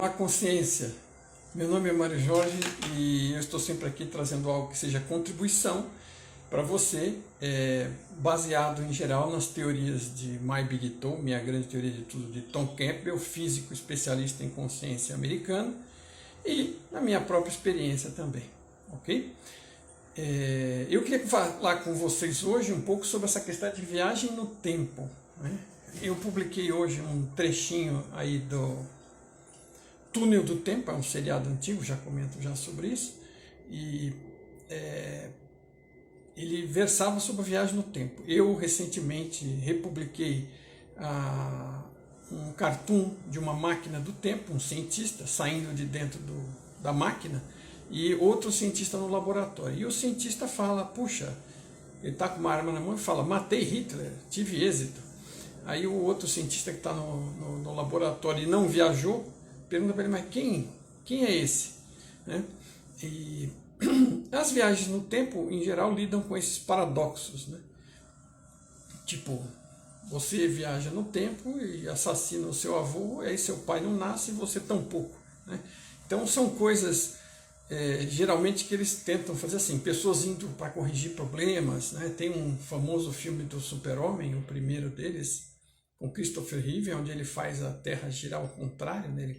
Olá, consciência! Meu nome é Mário Jorge e eu estou sempre aqui trazendo algo que seja contribuição para você, baseado em geral nas teorias de My Big Toe, minha grande teoria de tudo, de Tom Campbell, físico especialista em consciência americano, e na minha própria experiência também, ok? Eu queria falar com vocês hoje um pouco sobre essa questão de viagem no tempo, né? Eu publiquei hoje um trechinho aí do Túnel do Tempo, é um seriado antigo, já comento já sobre isso, e ele versava sobre a viagem no tempo. Eu recentemente republiquei um cartoon de uma máquina do tempo, um cientista saindo de dentro da máquina e outro cientista no laboratório. E o cientista fala, puxa, ele está com uma arma na mão e fala, matei Hitler, tive êxito. Aí o outro cientista que está no laboratório e não viajou, pergunta para ele, mas quem é esse? Né? E as viagens no tempo, em geral, lidam com esses paradoxos. Né? Tipo, você viaja no tempo e assassina o seu avô, aí seu pai não nasce e você tampouco. Né? Então são coisas, geralmente, que eles tentam fazer assim, pessoas indo para corrigir problemas. Né? Tem um famoso filme do Super-Homem, o primeiro deles, com Christopher Reeve, onde ele faz a Terra girar ao contrário, né?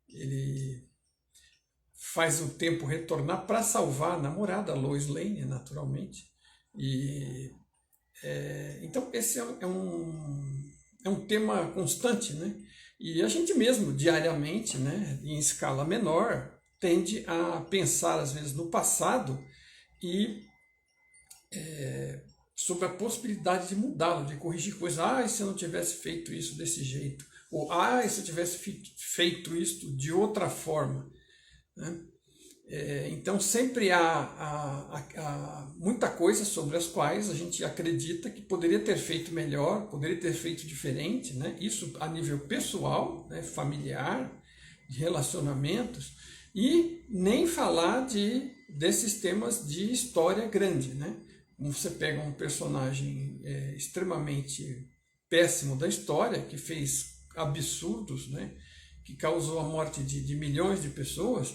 Ele faz o tempo retornar para salvar a namorada, Lois Lane, naturalmente. Então esse é um tema constante, né? E a gente mesmo, diariamente, né, em escala menor, tende a pensar, às vezes, no passado e sobre a possibilidade de mudá-lo, de corrigir coisas. E se eu não tivesse feito isso desse jeito? Ou, e se eu tivesse feito isso de outra forma? Né? Então, sempre há muita coisa sobre as quais a gente acredita que poderia ter feito melhor, poderia ter feito diferente, né? Isso a nível pessoal, né? Familiar, de relacionamentos, e nem falar desses temas de história grande, né? Você pega um personagem extremamente péssimo da história, que fez absurdos, né? Que causou a morte de milhões de pessoas,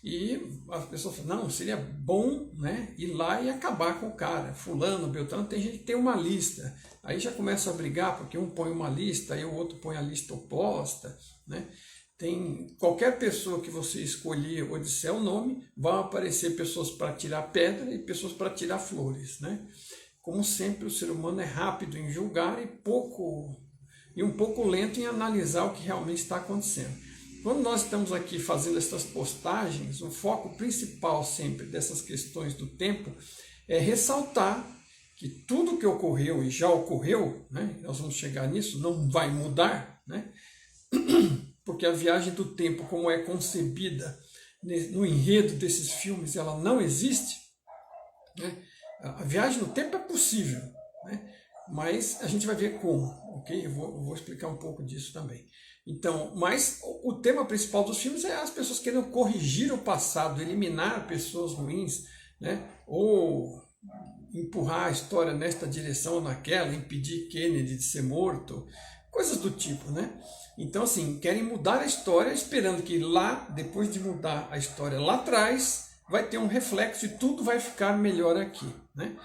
e as pessoas falam, não, seria bom, né, ir lá e acabar com o cara, fulano, beltrano. Tem gente que tem uma lista, aí já começa a brigar, porque um põe uma lista, aí o outro põe a lista oposta, né? Tem qualquer pessoa que você escolher ou disser o nome, vão aparecer pessoas para tirar pedra e pessoas para tirar flores, né? Como sempre, o ser humano é rápido em julgar e um pouco lento em analisar o que realmente está acontecendo. Quando nós estamos aqui fazendo essas postagens, o foco principal sempre dessas questões do tempo é ressaltar que tudo que ocorreu e já ocorreu, né? Nós vamos chegar nisso, não vai mudar, né? Porque a viagem do tempo, como é concebida no enredo desses filmes, ela não existe. Né? A viagem no tempo é possível, né? Mas a gente vai ver como, ok? Eu vou explicar um pouco disso também. Então, mas o tema principal dos filmes é as pessoas querendo corrigir o passado, eliminar pessoas ruins, né? Ou empurrar a história nesta direção ou naquela, impedir Kennedy de ser morto, coisas do tipo, né? Então, assim, querem mudar a história esperando que lá, depois de mudar a história lá atrás, vai ter um reflexo e tudo vai ficar melhor aqui, né?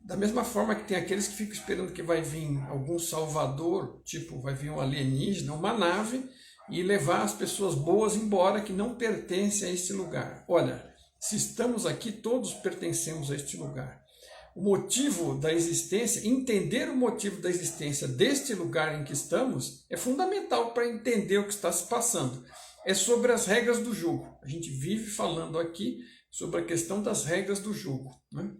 Da mesma forma que tem aqueles que ficam esperando que vai vir algum salvador, tipo, vai vir um alienígena, uma nave, e levar as pessoas boas embora que não pertencem a este lugar. Olha, se estamos aqui, todos pertencemos a este lugar. O motivo da existência, entender o motivo da existência deste lugar em que estamos, é fundamental para entender o que está se passando. É sobre as regras do jogo. A gente vive falando aqui sobre a questão das regras do jogo, né?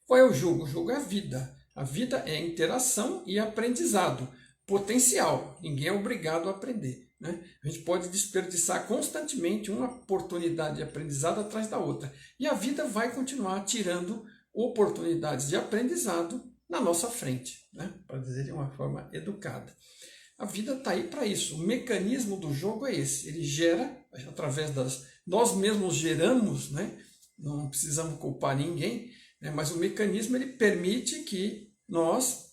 Qual é o jogo? O jogo é a vida. A vida é interação e aprendizado potencial. Ninguém é obrigado a aprender, né? A gente pode desperdiçar constantemente uma oportunidade de aprendizado atrás da outra. E a vida vai continuar tirando oportunidades de aprendizado na nossa frente, né? Para dizer de uma forma educada. A vida está aí para isso. O mecanismo do jogo é esse. Ele gera, através nós mesmos geramos, né? Não precisamos culpar ninguém, né? Mas o mecanismo ele permite que nós,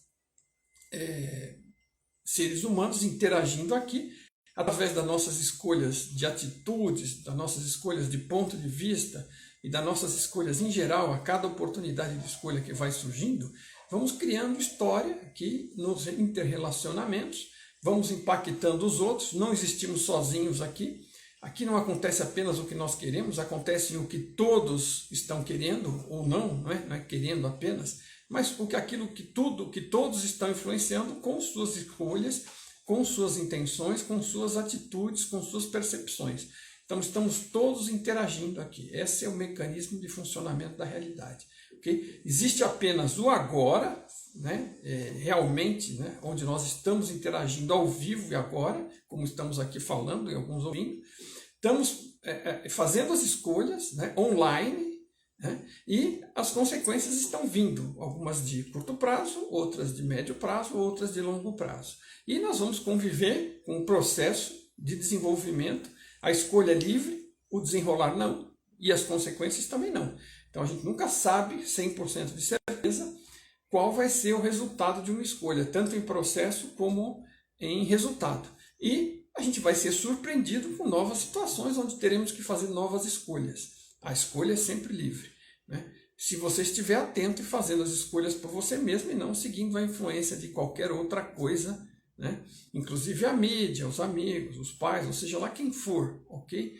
seres humanos interagindo aqui, através das nossas escolhas de atitudes, das nossas escolhas de ponto de vista e das nossas escolhas em geral, a cada oportunidade de escolha que vai surgindo, vamos criando história aqui nos interrelacionamentos, vamos impactando os outros, não existimos sozinhos aqui. Aqui não acontece apenas o que nós queremos, acontece o que todos estão querendo, ou não, não é querendo apenas, mas tudo que todos estão influenciando com suas escolhas, com suas intenções, com suas atitudes, com suas percepções. Então estamos todos interagindo aqui. Esse é o mecanismo de funcionamento da realidade. Okay? Existe apenas o agora, né? Realmente, né? Onde nós estamos interagindo ao vivo e agora, como estamos aqui falando e alguns ouvindo. Estamos fazendo as escolhas, né? Online, né? E as consequências estão vindo, algumas de curto prazo, outras de médio prazo, outras de longo prazo. E nós vamos conviver com o processo de desenvolvimento, a escolha é livre, o desenrolar não, e as consequências também não. Então a gente nunca sabe 100% de certeza qual vai ser o resultado de uma escolha, tanto em processo como em resultado. E a gente vai ser surpreendido com novas situações onde teremos que fazer novas escolhas. A escolha é sempre livre, né? Se você estiver atento e fazendo as escolhas por você mesmo e não seguindo a influência de qualquer outra coisa, né? Inclusive a mídia, os amigos, os pais, ou seja lá quem for, ok?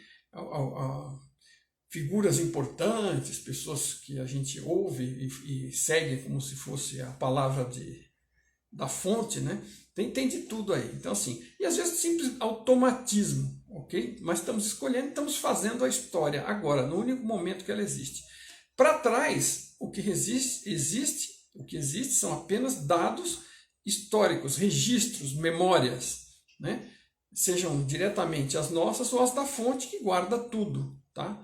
Figuras importantes, pessoas que a gente ouve e segue como se fosse a palavra da fonte, né? Tem de tudo aí. Então, assim, e às vezes simples automatismo, ok? Mas estamos escolhendo, estamos fazendo a história agora, no único momento que ela existe. Para trás, o que existe são apenas dados históricos, registros, memórias, né? Sejam diretamente as nossas ou as da fonte que guarda tudo, tá?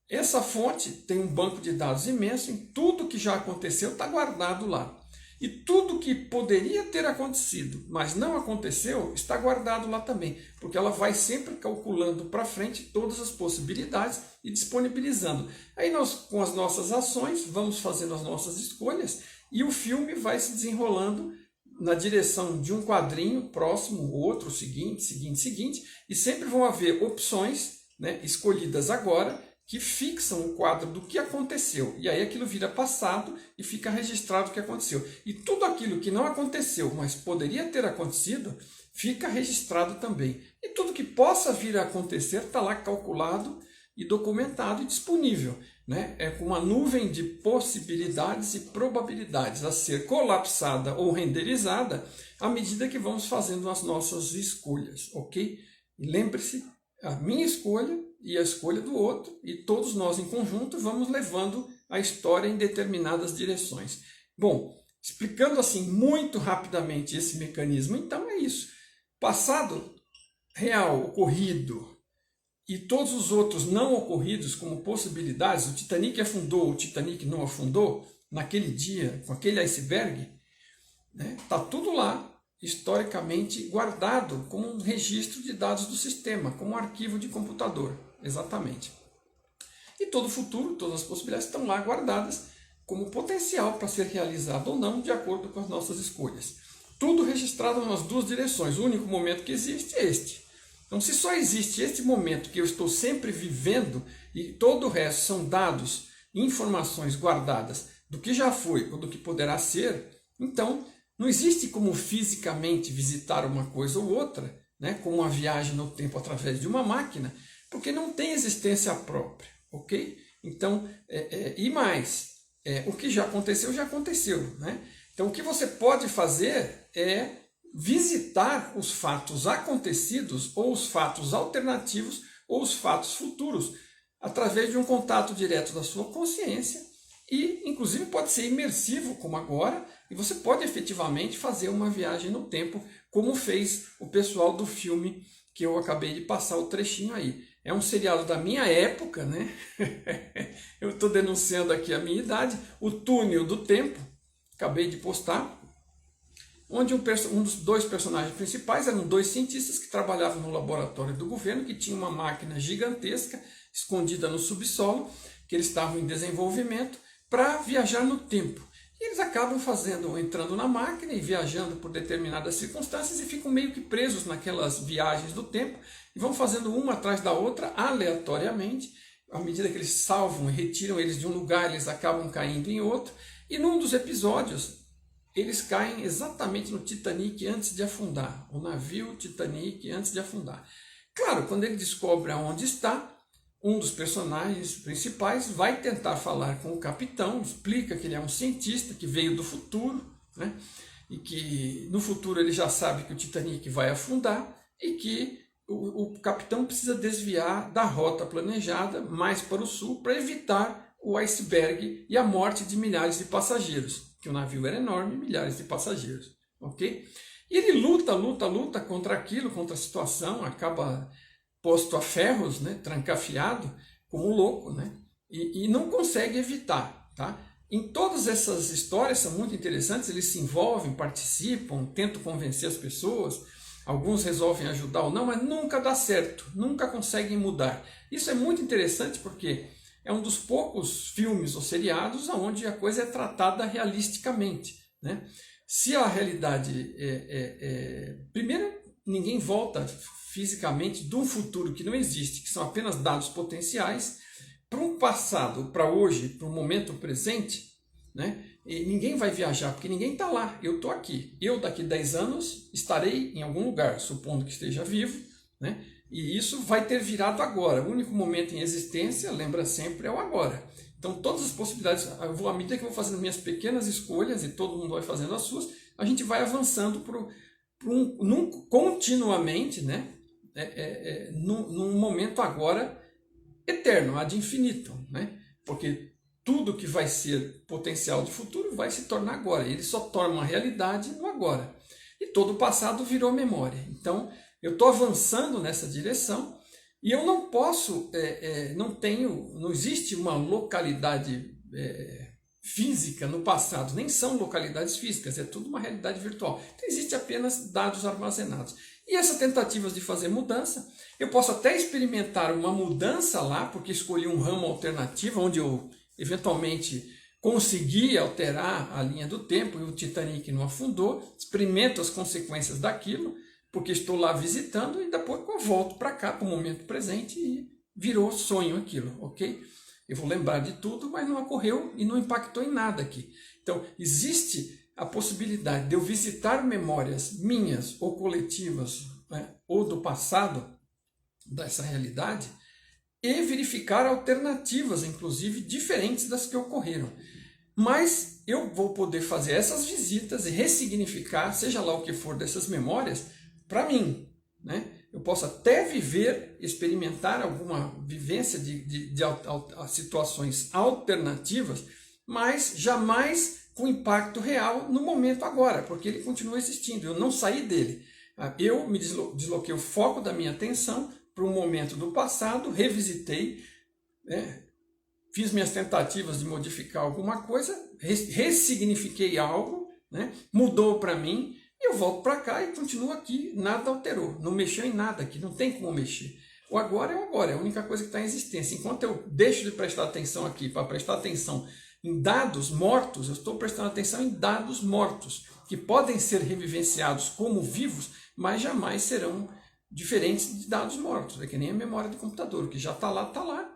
Essa fonte tem um banco de dados imenso, em tudo que já aconteceu está guardado lá. E tudo que poderia ter acontecido, mas não aconteceu, está guardado lá também, porque ela vai sempre calculando para frente todas as possibilidades e disponibilizando. Aí nós, com as nossas ações, vamos fazendo as nossas escolhas e o filme vai se desenrolando na direção de um quadrinho próximo, outro, seguinte, e sempre vão haver opções, né, escolhidas agora, que fixam o quadro do que aconteceu. E aí aquilo vira passado e fica registrado o que aconteceu. E tudo aquilo que não aconteceu, mas poderia ter acontecido, fica registrado também. E tudo que possa vir a acontecer está lá calculado e documentado e disponível, né? É com uma nuvem de possibilidades e probabilidades a ser colapsada ou renderizada à medida que vamos fazendo as nossas escolhas, ok? E lembre-se, a minha escolha e a escolha do outro, e todos nós em conjunto vamos levando a história em determinadas direções. Bom, explicando assim muito rapidamente esse mecanismo, então é isso. Passado real, ocorrido, e todos os outros não ocorridos como possibilidades, o Titanic afundou, o Titanic não afundou, naquele dia, com aquele iceberg, né? Tá tudo lá, historicamente guardado como um registro de dados do sistema, como um arquivo de computador, exatamente. E todo o futuro, todas as possibilidades estão lá guardadas como potencial para ser realizado ou não, de acordo com as nossas escolhas. Tudo registrado nas duas direções, o único momento que existe é este. Então, se só existe este momento que eu estou sempre vivendo e todo o resto são dados, informações guardadas do que já foi ou do que poderá ser, então não existe como fisicamente visitar uma coisa ou outra, né, como uma viagem no tempo através de uma máquina, porque não tem existência própria, ok? Então, e mais, o que já aconteceu, né? Então, o que você pode fazer é visitar os fatos acontecidos, ou os fatos alternativos, ou os fatos futuros, através de um contato direto da sua consciência, e inclusive pode ser imersivo, como agora, e você pode efetivamente fazer uma viagem no tempo, como fez o pessoal do filme que eu acabei de passar o trechinho aí. É um seriado da minha época, né? Eu estou denunciando aqui a minha idade, O Túnel do Tempo, acabei de postar, onde um dos dois personagens principais eram dois cientistas que trabalhavam no laboratório do governo, que tinha uma máquina gigantesca, escondida no subsolo, que eles estavam em desenvolvimento, para viajar no tempo. E eles acabam entrando na máquina e viajando por determinadas circunstâncias e ficam meio que presos naquelas viagens do tempo e vão fazendo uma atrás da outra aleatoriamente. À medida que eles salvam e retiram eles de um lugar, eles acabam caindo em outro. E num dos episódios, eles caem exatamente no Titanic antes de afundar. O navio Titanic antes de afundar. Claro, quando ele descobre aonde está, um dos personagens principais vai tentar falar com o capitão, explica que ele é um cientista que veio do futuro, né? E que no futuro ele já sabe que o Titanic vai afundar e que o capitão precisa desviar da rota planejada mais para o sul para evitar o iceberg e a morte de milhares de passageiros, que o navio era enorme, milhares de passageiros, ok? E ele luta contra aquilo, contra a situação, acaba posto a ferros, né, trancafiado, como louco, né, e não consegue evitar. Tá? Em todas essas histórias, são muito interessantes, eles se envolvem, participam, tentam convencer as pessoas, alguns resolvem ajudar ou não, mas nunca dá certo, nunca conseguem mudar. Isso é muito interessante porque é um dos poucos filmes ou seriados onde a coisa é tratada realisticamente. Né? Se a realidade primeiro, ninguém volta fisicamente de um futuro que não existe, que são apenas dados potenciais, para um passado, para hoje, para um momento presente, né? E ninguém vai viajar, porque ninguém está lá, eu estou aqui. Eu daqui 10 anos estarei em algum lugar, supondo que esteja vivo, né? E isso vai ter virado agora. O único momento em existência, lembra sempre, é o agora. Então todas as possibilidades, à medida que eu vou fazendo minhas pequenas escolhas, e todo mundo vai fazendo as suas, a gente vai avançando continuamente, né? Num momento agora eterno, ad infinitum, né? Porque tudo que vai ser potencial de futuro vai se tornar agora. Ele só torna uma realidade no agora. E todo o passado virou memória. Então, eu estou avançando nessa direção e eu não posso, não existe uma localidade física no passado, nem são localidades físicas, é tudo uma realidade virtual. Então, existe apenas dados armazenados. E essas tentativas de fazer mudança, eu posso até experimentar uma mudança lá, porque escolhi um ramo alternativo, onde eu eventualmente consegui alterar a linha do tempo e o Titanic não afundou, experimento as consequências daquilo, porque estou lá visitando e depois eu volto para cá, para o momento presente e virou sonho aquilo, ok? Eu vou lembrar de tudo, mas não ocorreu e não impactou em nada aqui. Então, existe a possibilidade de eu visitar memórias minhas ou coletivas, né, ou do passado dessa realidade e verificar alternativas, inclusive diferentes das que ocorreram. Mas eu vou poder fazer essas visitas e ressignificar, seja lá o que for dessas memórias, para mim. Né? Eu posso até viver, experimentar alguma vivência de situações alternativas, mas jamais com impacto real no momento agora, porque ele continua existindo, eu não saí dele. Eu me desloquei o foco da minha atenção para um momento do passado, revisitei, né? Fiz minhas tentativas de modificar alguma coisa, ressignifiquei algo, né? Mudou para mim, e eu volto para cá e continuo aqui, nada alterou, não mexeu em nada aqui, não tem como mexer. O agora é o agora, é a única coisa que está em existência. Enquanto eu deixo de prestar atenção aqui para prestar atenção em dados mortos, eu estou prestando atenção em dados mortos, que podem ser revivenciados como vivos, mas jamais serão diferentes de dados mortos. É que nem a memória do computador, que já está lá,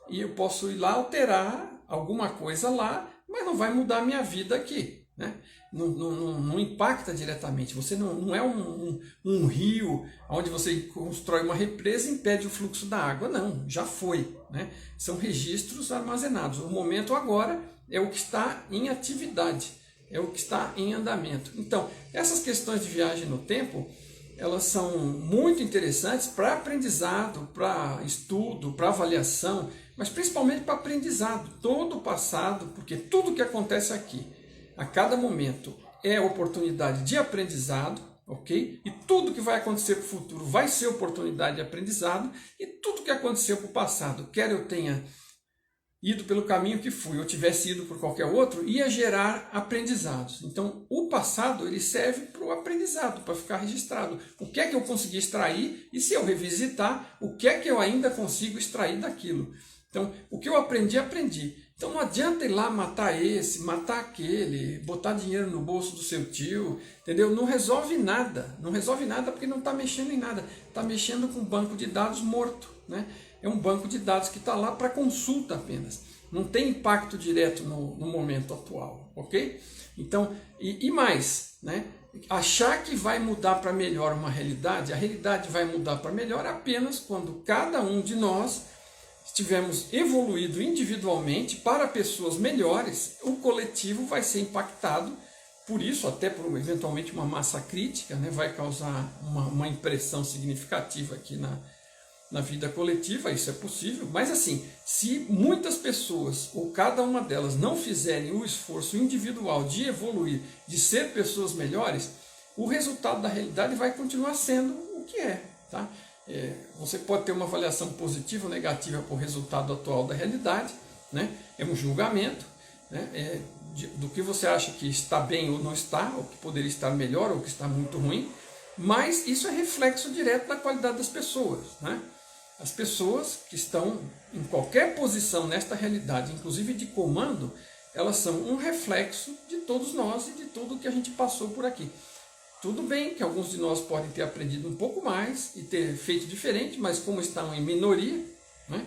e eu posso ir lá alterar alguma coisa lá, mas não vai mudar a minha vida aqui. Né? Não impacta diretamente. Você não é um rio onde você constrói uma represa e impede o fluxo da água. Não, já foi. Né? São registros armazenados. O momento agora é o que está em atividade, é o que está em andamento. Então, essas questões de viagem no tempo, elas são muito interessantes para aprendizado, para estudo, para avaliação, mas principalmente para aprendizado. Todo o passado, porque tudo que acontece aqui, a cada momento, é oportunidade de aprendizado, ok? E tudo que vai acontecer para o futuro vai ser oportunidade de aprendizado, e tudo que aconteceu para o passado, quer eu tenha ido pelo caminho que fui, ou tivesse ido por qualquer outro, ia gerar aprendizados. Então, o passado ele serve para o aprendizado, para ficar registrado. O que é que eu consegui extrair, e se eu revisitar, o que é que eu ainda consigo extrair daquilo. Então, o que eu aprendi, aprendi. Então não adianta ir lá matar esse, matar aquele, botar dinheiro no bolso do seu tio, entendeu? Não resolve nada, não resolve nada porque não está mexendo em nada, está mexendo com um banco de dados morto, né? É um banco de dados que está lá para consulta apenas, não tem impacto direto no momento atual, ok? Então, e mais, né? Achar que vai mudar para melhor uma realidade, a realidade vai mudar para melhor apenas quando cada um de nós tivermos evoluído individualmente para pessoas melhores, o coletivo vai ser impactado, por isso, até por eventualmente uma massa crítica, né, vai causar uma impressão significativa aqui na vida coletiva, isso é possível, mas assim, se muitas pessoas, ou cada uma delas, não fizerem o esforço individual de evoluir, de ser pessoas melhores, o resultado da realidade vai continuar sendo o que é, tá? Você pode ter uma avaliação positiva ou negativa por resultado atual da realidade, né? É um julgamento, né? Do que você acha que está bem ou não está, ou que poderia estar melhor ou que está muito ruim, mas isso é reflexo direto da qualidade das pessoas, né? As pessoas que estão em qualquer posição nesta realidade, inclusive de comando, elas são um reflexo de todos nós e de tudo que a gente passou por aqui. Tudo bem que alguns de nós podem ter aprendido um pouco mais e ter feito diferente, mas como estão em minoria, né,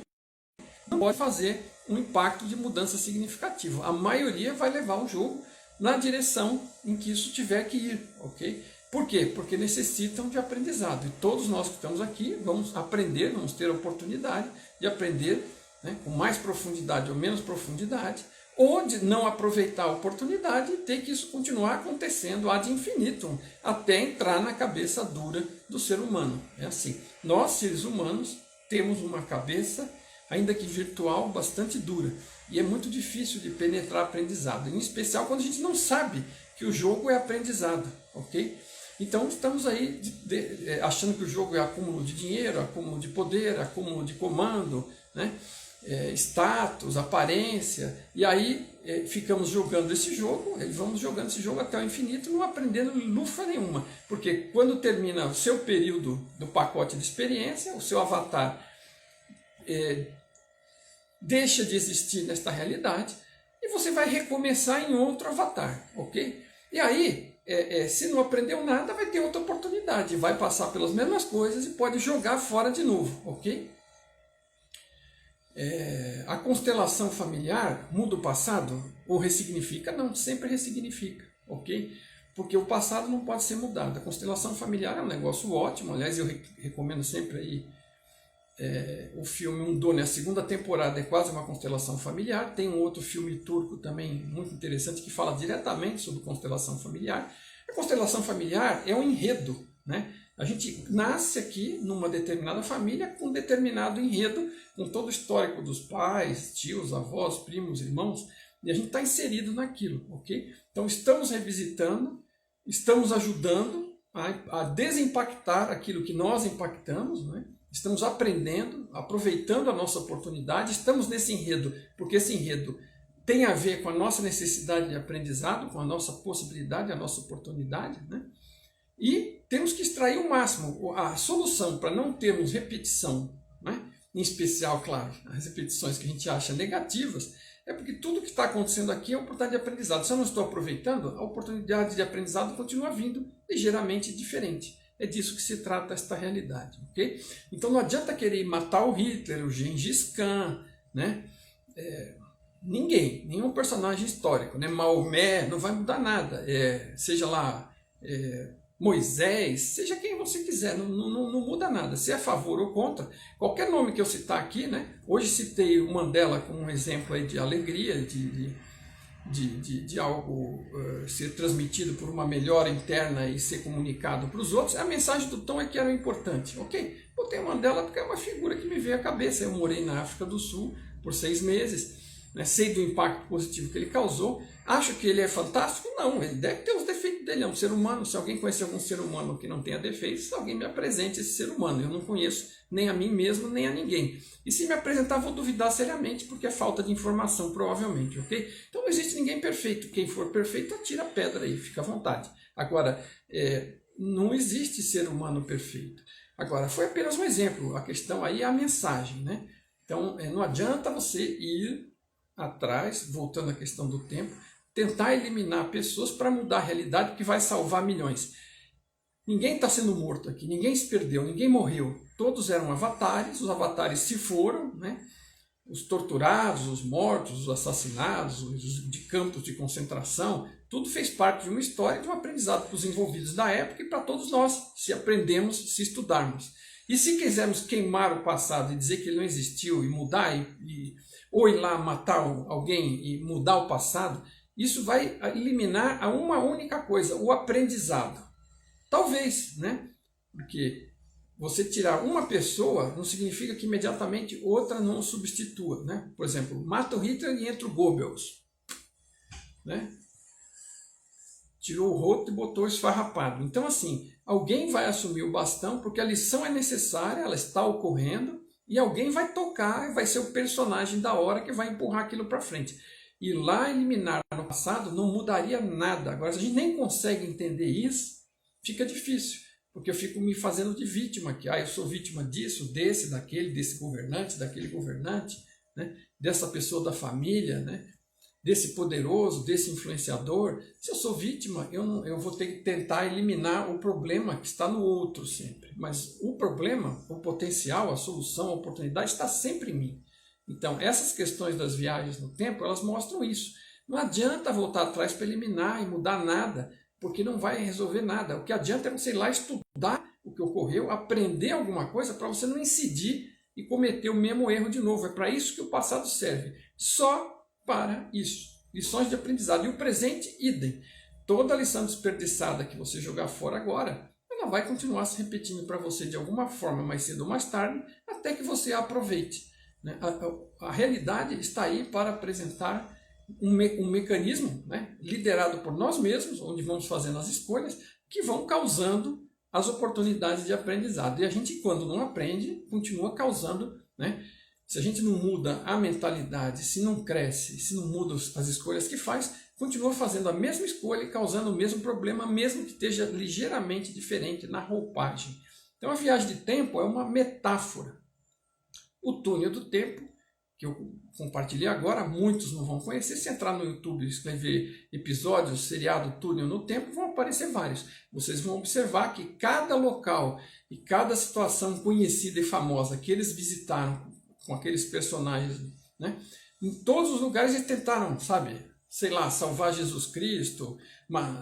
não pode fazer um impacto de mudança significativa. A maioria vai levar o jogo na direção em que isso tiver que ir, ok? Por quê? Porque necessitam de aprendizado. E todos nós que estamos aqui vamos aprender, vamos ter a oportunidade de aprender, né, com mais profundidade ou menos profundidade, ou de não aproveitar a oportunidade e ter que isso continuar acontecendo ad infinitum, até entrar na cabeça dura do ser humano. É assim, nós seres humanos temos uma cabeça, ainda que virtual, bastante dura, e é muito difícil de penetrar aprendizado, em especial quando a gente não sabe que o jogo é aprendizado, ok? Então estamos aí achando que o jogo é acúmulo de dinheiro, acúmulo de poder, acúmulo de comando, né? Status, aparência, e aí ficamos jogando esse jogo, e vamos jogando esse jogo até o infinito, não aprendendo lufa nenhuma, porque quando termina o seu período do pacote de experiência, o seu avatar deixa de existir nesta realidade, e você vai recomeçar em outro avatar, ok? E aí, se não aprendeu nada, vai ter outra oportunidade, vai passar pelas mesmas coisas e pode jogar fora de novo, ok? A constelação familiar muda o passado ou ressignifica? Não, sempre ressignifica, ok? Porque o passado não pode ser mudado. A constelação familiar é um negócio ótimo, aliás, eu recomendo sempre aí o filme Um Dono, a segunda temporada é quase uma constelação familiar. Tem um outro filme turco também muito interessante que fala diretamente sobre constelação familiar. A constelação familiar é um enredo, né? A gente nasce aqui numa determinada família com um determinado enredo, com todo o histórico dos pais, tios, avós, primos, irmãos, e a gente está inserido naquilo, ok? Então estamos revisitando, estamos ajudando a desimpactar aquilo que nós impactamos, né? Estamos aprendendo, aproveitando a nossa oportunidade, estamos nesse enredo, porque esse enredo tem a ver com a nossa necessidade de aprendizado, com a nossa possibilidade, a nossa oportunidade, né? E temos que extrair o máximo. A solução para não termos repetição, né? Em especial, claro, as repetições que a gente acha negativas, é porque tudo que está acontecendo aqui é oportunidade de aprendizado. Se eu não estou aproveitando, a oportunidade de aprendizado continua vindo ligeiramente diferente. É disso que se trata esta realidade, ok? Então não adianta querer matar o Hitler, o Gengis Khan, né? Nenhum personagem histórico, né? Maomé, não vai mudar nada. Seja lá Moisés, seja quem você quiser, não muda nada. Se é a favor ou contra, qualquer nome que eu citar aqui, né? Hoje citei o Mandela como um exemplo aí de alegria, de algo ser transmitido por uma melhora interna e ser comunicado para os outros. A mensagem do Tom é que era importante, ok? Botei o Mandela porque é uma figura que me veio à cabeça. Eu morei na África do Sul por 6 meses, né? Sei do impacto positivo que ele causou. Acho que ele é fantástico? Não, ele deve ter os defeitos dele, é um ser humano. Se alguém conhece algum ser humano que não tenha defeitos, alguém me apresente esse ser humano. Eu não conheço nem a mim mesmo, nem a ninguém. E se me apresentar, vou duvidar seriamente, porque é falta de informação, provavelmente, ok? Então não existe ninguém perfeito. Quem for perfeito, atira a pedra aí, fica à vontade. Agora, não existe ser humano perfeito. Agora, foi apenas um exemplo. A questão aí é a mensagem, né? Então, não adianta você ir atrás, voltando à questão do tempo, tentar eliminar pessoas para mudar a realidade que vai salvar milhões. Ninguém está sendo morto aqui, ninguém se perdeu, ninguém morreu. Todos eram avatares, os avatares se foram, né? Os torturados, os mortos, os assassinados, os de campos de concentração, tudo fez parte de uma história, de um aprendizado para os envolvidos da época e para todos nós, se aprendemos, se estudarmos. E se quisermos queimar o passado e dizer que ele não existiu e mudar, ou ir lá matar alguém e mudar o passado, isso vai eliminar a uma única coisa, o aprendizado. Talvez, né? Porque você tirar uma pessoa não significa que imediatamente outra não substitua, né? Por exemplo, mata o Hitler e entra o Goebbels, né? Tirou o roto e botou o esfarrapado. Então, assim, alguém vai assumir o bastão porque a lição é necessária, ela está ocorrendo, e alguém vai tocar e vai ser o personagem da hora que vai empurrar aquilo para frente. E lá eliminar no passado não mudaria nada. Agora, se a gente nem consegue entender isso, fica difícil. Porque eu fico me fazendo de vítima aqui. Eu sou vítima disso, desse, daquele, desse governante, daquele governante, né? Dessa pessoa da família, né? Desse poderoso, desse influenciador. Se eu sou vítima, eu vou ter que tentar eliminar o problema que está no outro sempre. Mas o problema, o potencial, a solução, a oportunidade está sempre em mim. Então, essas questões das viagens no tempo, elas mostram isso. Não adianta voltar atrás para eliminar e mudar nada, porque não vai resolver nada. O que adianta é você ir lá estudar o que ocorreu, aprender alguma coisa para você não incidir e cometer o mesmo erro de novo. É para isso que o passado serve. Só para isso. Lições de aprendizado. E o presente, idem. Toda lição desperdiçada que você jogar fora agora, ela vai continuar se repetindo para você de alguma forma, mais cedo ou mais tarde, até que você a aproveite. A realidade está aí para apresentar um mecanismo, né, liderado por nós mesmos, onde vamos fazendo as escolhas, que vão causando as oportunidades de aprendizado. E a gente, quando não aprende, continua causando, né? Se a gente não muda a mentalidade, se não cresce, se não muda as escolhas que faz, continua fazendo a mesma escolha e causando o mesmo problema, mesmo que esteja ligeiramente diferente na roupagem. Então a viagem de tempo é uma metáfora. O túnel do tempo, que eu compartilhei agora, muitos não vão conhecer. Se entrar no YouTube e escrever episódios, seriado Túnel no Tempo, vão aparecer vários. Vocês vão observar que cada local e cada situação conhecida e famosa que eles visitaram com aqueles personagens, né? Em todos os lugares eles tentaram, sabe, sei lá, salvar Jesus Cristo,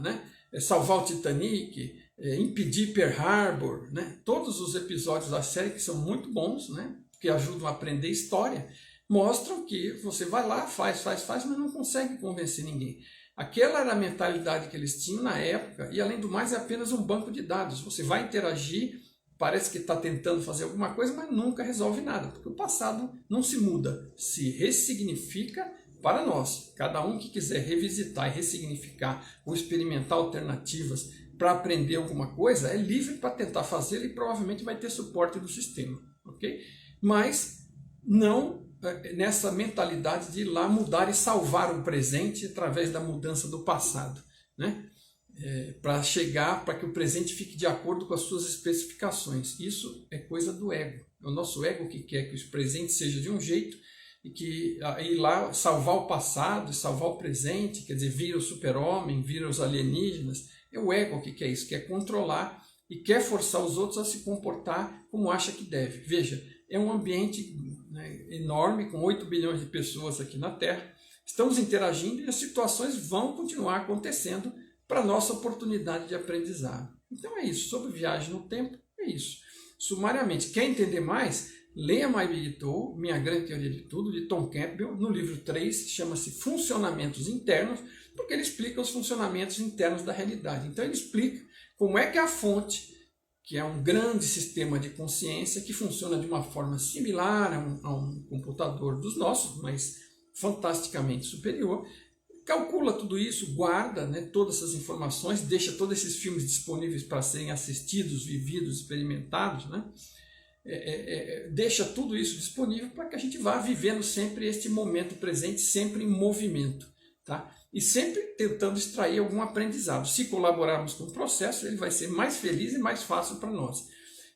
né? Salvar o Titanic, impedir Pearl Harbor, né? Todos os episódios da série, que são muito bons, né? Que ajudam a aprender história, mostram que você vai lá, faz, mas não consegue convencer ninguém. Aquela era a mentalidade que eles tinham na época, e além do mais é apenas um banco de dados. Você vai interagir, parece que está tentando fazer alguma coisa, mas nunca resolve nada, porque o passado não se muda, se ressignifica para nós. Cada um que quiser revisitar e ressignificar ou experimentar alternativas para aprender alguma coisa, é livre para tentar fazê-lo e provavelmente vai ter suporte do sistema, ok? Mas não nessa mentalidade de ir lá mudar e salvar o presente através da mudança do passado, né? Para que o presente fique de acordo com as suas especificações. Isso é coisa do ego. É o nosso ego que quer que o presente seja de um jeito e que ir lá salvar o passado, salvar o presente, quer dizer, vira o super-homem, vira os alienígenas. É o ego que quer isso, quer controlar e quer forçar os outros a se comportar como acha que deve. Veja, é um ambiente, né, enorme, com 8 bilhões de pessoas aqui na Terra. Estamos interagindo e as situações vão continuar acontecendo para a nossa oportunidade de aprendizado. Então é isso, sobre viagem no tempo, é isso. Sumariamente, quer entender mais? Leia My Big Tool, Minha Grande Teoria de Tudo, de Tom Campbell, no livro 3, chama-se Funcionamentos Internos, porque ele explica os funcionamentos internos da realidade. Então ele explica como é que a fonte, que é um grande sistema de consciência, que funciona de uma forma similar a um computador dos nossos, mas fantasticamente superior, calcula tudo isso, guarda, né, todas essas informações, deixa todos esses filmes disponíveis para serem assistidos, vividos, experimentados, né? Deixa tudo isso disponível para que a gente vá vivendo sempre este momento presente, sempre em movimento, tá? E sempre tentando extrair algum aprendizado. Se colaborarmos com o processo, ele vai ser mais feliz e mais fácil para nós.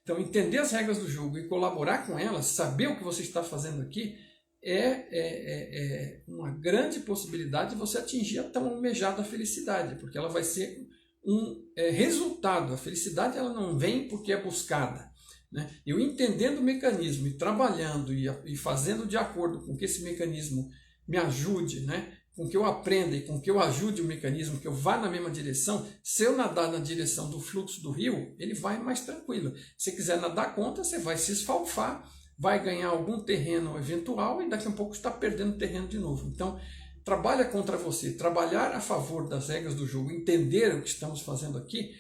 Então, entender as regras do jogo e colaborar com elas, saber o que você está fazendo aqui, é uma grande possibilidade de você atingir a tão almejada felicidade, porque ela vai ser um resultado. A felicidade ela não vem porque é buscada, né? Eu entendendo o mecanismo e trabalhando e fazendo de acordo com que esse mecanismo me ajude, né? Com que eu aprenda e com que eu ajude o mecanismo, que eu vá na mesma direção, se eu nadar na direção do fluxo do rio, ele vai mais tranquilo. Se quiser nadar contra, você vai se esfalfar, vai ganhar algum terreno eventual e daqui a pouco está perdendo terreno de novo. Então, trabalha contra você. Trabalhar a favor das regras do jogo, entender o que estamos fazendo aqui,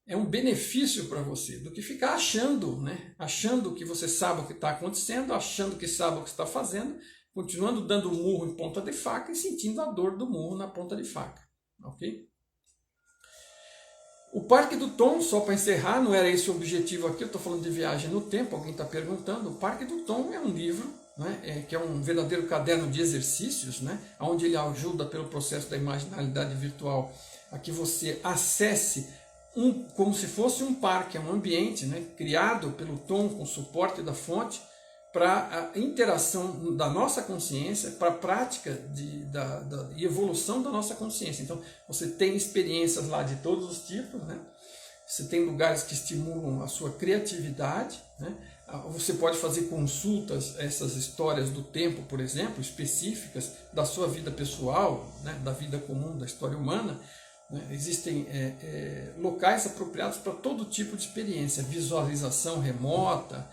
é um benefício para você, do que ficar achando, né? Achando que você sabe o que está acontecendo, achando que sabe o que está fazendo, continuando dando murro em ponta de faca e sentindo a dor do murro na ponta de faca. Ok? O Parque do Tom, só para encerrar, não era esse o objetivo aqui, eu estou falando de viagem no tempo, alguém está perguntando. O Parque do Tom é um livro, né, que é um verdadeiro caderno de exercícios, né, onde ele ajuda pelo processo da imaginalidade virtual a que você acesse como se fosse um parque, um ambiente, né, criado pelo Tom com suporte da fonte, para a interação da nossa consciência, para a prática e evolução da nossa consciência. Então, você tem experiências lá de todos os tipos, né? Você tem lugares que estimulam a sua criatividade, né? Você pode fazer consultas, essas histórias do tempo, por exemplo, específicas da sua vida pessoal, né? Da vida comum, da história humana. Né? Existem locais apropriados para todo tipo de experiência, visualização remota,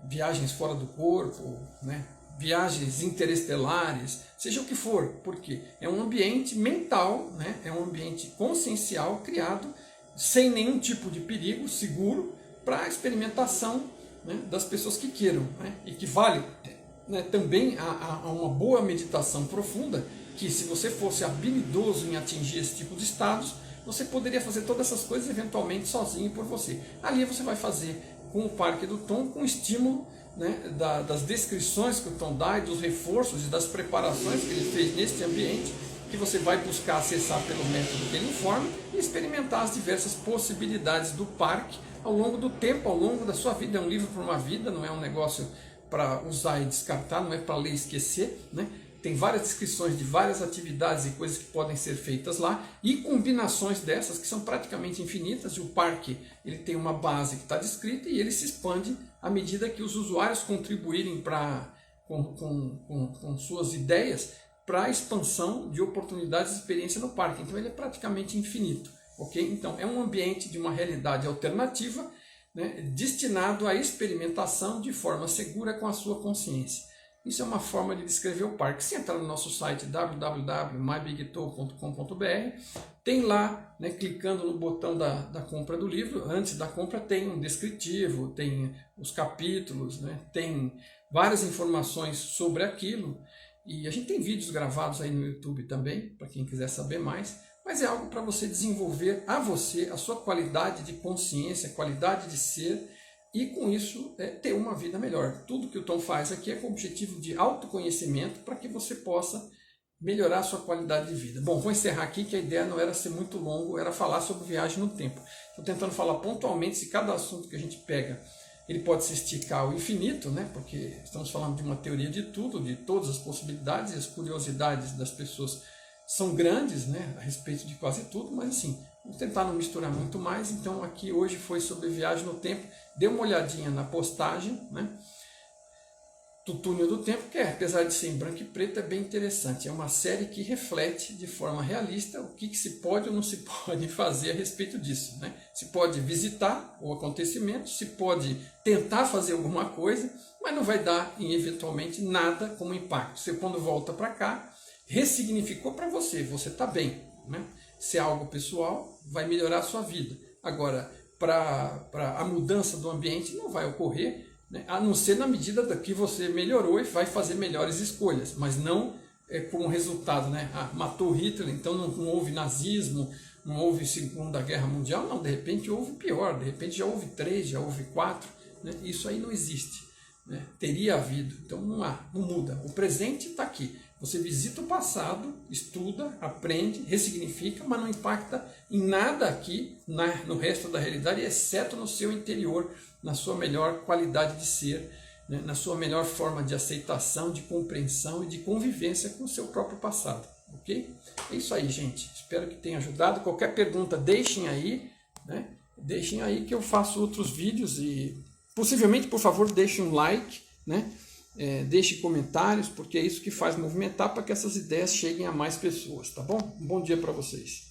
viagens fora do corpo, né? Viagens interestelares, seja o que for, porque é um ambiente mental, né? É um ambiente consciencial criado sem nenhum tipo de perigo, seguro, para a experimentação, né, das pessoas que queiram, né? E que vale, né, também a uma boa meditação profunda, que se você fosse habilidoso em atingir esse tipo de estados, você poderia fazer todas essas coisas eventualmente sozinho por você. Ali você vai fazer com o Parque do Tom, com estímulo, né, das descrições que o Tom dá e dos reforços e das preparações que ele fez neste ambiente, que você vai buscar acessar pelo método que ele informa e experimentar as diversas possibilidades do parque ao longo do tempo, ao longo da sua vida. É um livro para uma vida, não é um negócio para usar e descartar, não é para ler e esquecer, né? Tem várias descrições de várias atividades e coisas que podem ser feitas lá e combinações dessas que são praticamente infinitas. E o parque ele tem uma base que está descrita e ele se expande à medida que os usuários contribuírem com suas ideias para a expansão de oportunidades de experiência no parque. Então ele é praticamente infinito. Okay? Então é um ambiente de uma realidade alternativa, né, destinado à experimentação de forma segura com a sua consciência. Isso é uma forma de descrever o parque. Se entrar no nosso site www.mybigtour.com.br, tem lá, né, clicando no botão da compra do livro, antes da compra tem um descritivo, tem os capítulos, né, tem várias informações sobre aquilo. E a gente tem vídeos gravados aí no YouTube também, para quem quiser saber mais. Mas é algo para você desenvolver a sua qualidade de consciência, qualidade de ser, e com isso ter uma vida melhor. Tudo que o Tom faz aqui é com o objetivo de autoconhecimento para que você possa melhorar a sua qualidade de vida. Bom, vou encerrar aqui, que a ideia não era ser muito longo, era falar sobre viagem no tempo. Estou tentando falar pontualmente se cada assunto que a gente pega ele pode se esticar ao infinito, né? Porque estamos falando de uma teoria de tudo, de todas as possibilidades, e as curiosidades das pessoas são grandes, né, a respeito de quase tudo, mas assim, vamos tentar não misturar muito mais. Então aqui hoje foi sobre viagem no tempo. Dê uma olhadinha na postagem, né, do Túnel do Tempo, que apesar de ser em branco e preto, é bem interessante. É uma série que reflete de forma realista o que se pode ou não se pode fazer a respeito disso, né? Se pode visitar o acontecimento, se pode tentar fazer alguma coisa, mas não vai dar eventualmente nada como impacto. Você quando volta para cá, ressignificou para você, você está bem, né? Se é algo pessoal, vai melhorar a sua vida. Agora, para a mudança do ambiente não vai ocorrer, né? A não ser na medida da que você melhorou e vai fazer melhores escolhas, mas não como resultado, né? Matou Hitler, então não houve nazismo, não houve Segunda Guerra Mundial, não, de repente houve pior, de repente já houve 3, já houve 4, né? Isso aí não existe, né? Teria havido, então não muda, o presente está aqui. Você visita o passado, estuda, aprende, ressignifica, mas não impacta em nada aqui no resto da realidade, exceto no seu interior, na sua melhor qualidade de ser, né? Na sua melhor forma de aceitação, de compreensão e de convivência com o seu próprio passado. Ok? É isso aí, gente. Espero que tenha ajudado. Qualquer pergunta, deixem aí, né? Deixem aí que eu faço outros vídeos e possivelmente, por favor, deixem um like, né? Deixe comentários, porque é isso que faz movimentar para que essas ideias cheguem a mais pessoas, tá bom? Um bom dia para vocês.